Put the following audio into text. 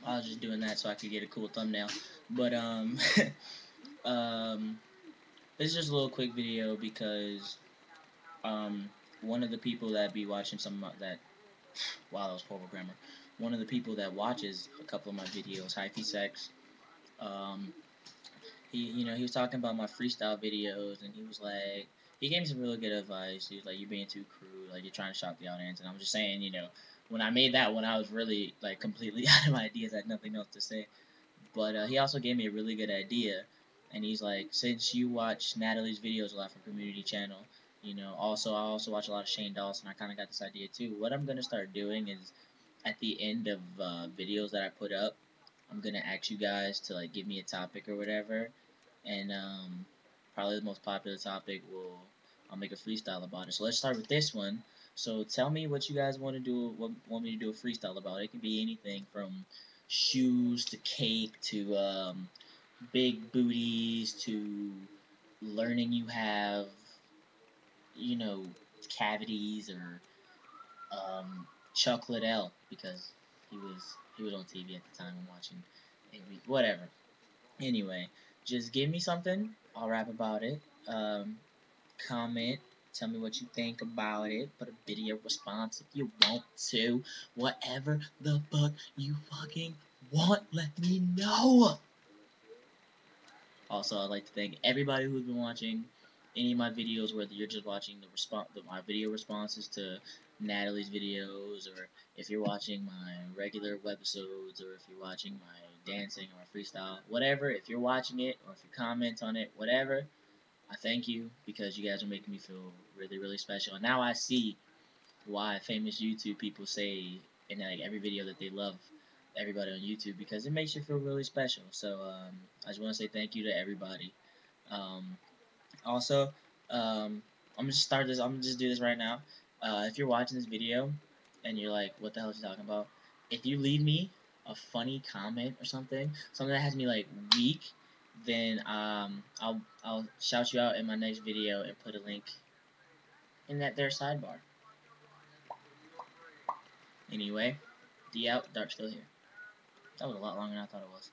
I was just doing that so I could get a cool thumbnail. But um, it's just a little quick video because um, one of the people that be watching some that wow, that was horrible grammar. One of the people that watches a couple of my videos, Hyphy Sex, um, he was talking about my freestyle videos, and he was like, he gave me some really good advice. He was like, "You're being too crude, like you're trying to shock the audience." And I'm just saying, when I made that one, I was really like completely out of ideas. I had nothing else to say. But he also gave me a really good idea, and he's like, since you watch Natalie's videos a lot from Community Channel, I also watch a lot of Shane Dawson. I kind of got this idea too. What I'm gonna start doing is at the end of videos that I put up, I'm gonna ask you guys to like give me a topic or whatever, and probably the most popular topic I'll make a freestyle about it. So let's start with this one. So tell me what you guys want to do. What want me to do a freestyle about? It can be anything from shoes to cake to big booties to learning you have you know cavities or Chocolate L because he was on TV at the time and watching whatever. Anyway, just give me something. I'll rap about it. Comment. Tell me what you think about it. Put a video response if you want to. Whatever the fuck you fucking want, let me know. Also, I'd like to thank everybody who's been watching any of my videos, whether you're just watching my video responses to Natalie's videos, or if you're watching my regular webisodes, or if you're watching my dancing or my freestyle, whatever. If you're watching it, or if you comment on it, whatever, I thank you because you guys are making me feel really, really special. And now I see why famous YouTube people say in like every video that they love everybody on YouTube because it makes you feel really special. So I just want to say thank you to everybody. Um, also, I'm gonna just start this. I'm gonna just do this right now. If you're watching this video and you're like, "What the hell is he talking about?" If you leave me a funny comment or something that has me like weak, then I'll shout you out in my next video and put a link in that there sidebar. Anyway, D out, Dark still here. That was a lot longer than I thought it was.